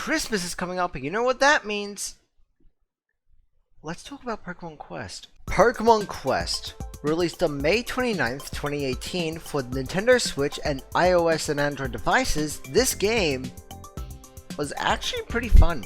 Christmas is coming up, and you know what that means. Let's talk about Pokémon Quest. Pokémon Quest, released on May 29th, 2018 for the Nintendo Switch and iOS and Android devices, this game was actually pretty fun.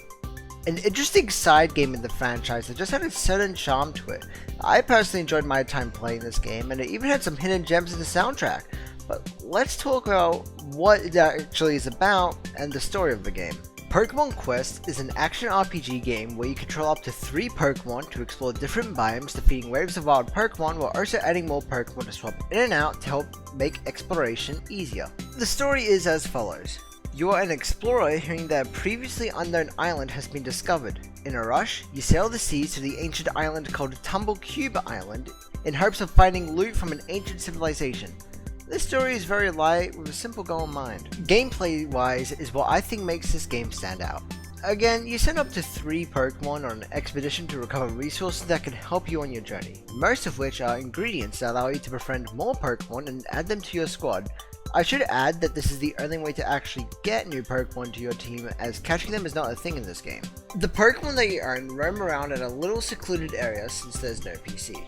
An interesting side game in the franchise that just had a certain charm to it. I personally enjoyed my time playing this game, and it even had some hidden gems in the soundtrack. But let's talk about what it actually is about and the story of the game. Pokémon Quest is an action RPG game where you control up to 3 Pokémon to explore different biomes, defeating waves of wild Pokémon while also adding more Pokémon to swap in and out to help make exploration easier. The story is as follows. You are an explorer hearing that a previously unknown island has been discovered. In a rush, you sail the seas to the ancient island called Tumblecube Island in hopes of finding loot from an ancient civilization. This story is very light with a simple goal in mind. Gameplay wise is what I think makes this game stand out. Again, you send up to 3 Pokemon on an expedition to recover resources that can help you on your journey, most of which are ingredients that allow you to befriend more Pokemon and add them to your squad. I should add that this is the only way to actually get new Pokemon to your team, as catching them is not a thing in this game. The Pokemon that you own roam around in a little secluded area since there's no PC.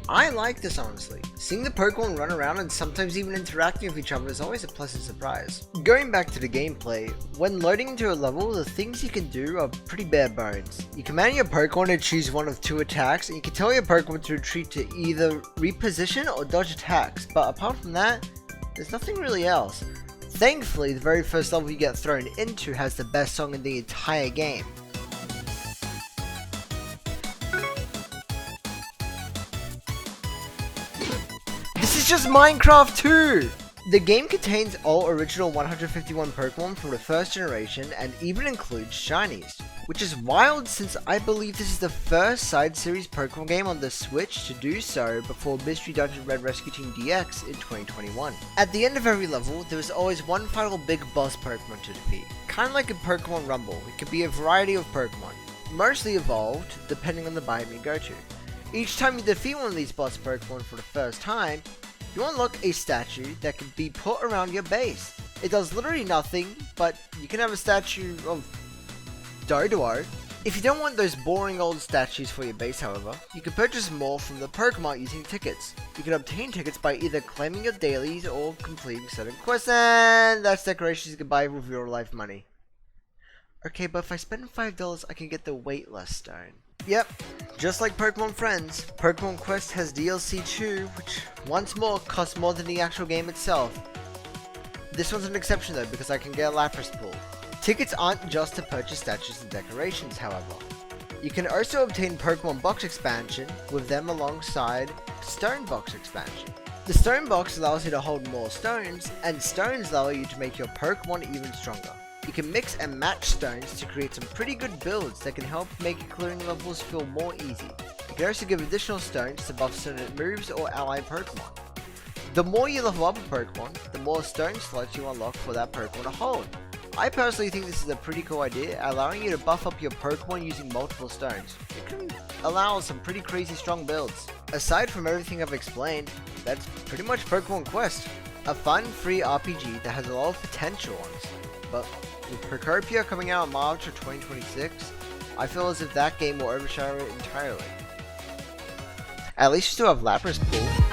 I like this honestly. Seeing the Pokemon run around and sometimes even interacting with each other is always a pleasant surprise. Going back to the gameplay, when loading into a level, the things you can do are pretty bare bones. You command your Pokemon to choose one of 2 attacks, and you can tell your Pokemon to retreat to either reposition or dodge attacks, but apart from that, there's nothing really else. Thankfully, the very first level you get thrown into has the best song in the entire game. This is just Minecraft 2! The game contains all original 151 Pokemon from the first generation and even includes shinies, which is wild since I believe this is the first side series Pokemon game on the Switch to do so before Mystery Dungeon Red Rescue Team DX in 2021. At the end of every level, there is always one final big boss Pokemon to defeat. Kinda like in Pokemon Rumble, it could be a variety of Pokemon, mostly evolved depending on the biome you go to. Each time you defeat one of these boss Pokemon for the first time, you unlock a statue that can be put around your base. It does literally nothing, but you can have a statue of Doduo. If you don't want those boring old statues for your base, however, you can purchase more from the Pokemon using tickets. You can obtain tickets by either claiming your dailies or completing certain quests, and that's decorations you can buy with real life money. Okay, but if I spend $5, I can get the Weightless Stone. Yep, just like Pokemon Friends, Pokemon Quest has DLC too, which once more costs more than the actual game itself. This one's an exception though, because I can get a Lapras Pool. Tickets aren't just to purchase statues and decorations, however. You can also obtain Pokemon Box Expansion with them alongside Stone Box Expansion. The Stone Box allows you to hold more stones, and stones allow you to make your Pokemon even stronger. You can mix and match stones to create some pretty good builds that can help make clearing levels feel more easy. You can also give additional stones to buff certain moves or ally Pokemon. The more you level up a Pokemon, the more stone slots you unlock for that Pokemon to hold. I personally think this is a pretty cool idea, allowing you to buff up your Pokemon using multiple stones. It can allow some pretty crazy strong builds. Aside from everything I've explained, that's pretty much Pokémon Quest. A fun, free RPG that has a lot of potential, honestly. But with Procopia coming out in March of 2026, I feel as if that game will overshadow it entirely. At least you still have Lapras Pool.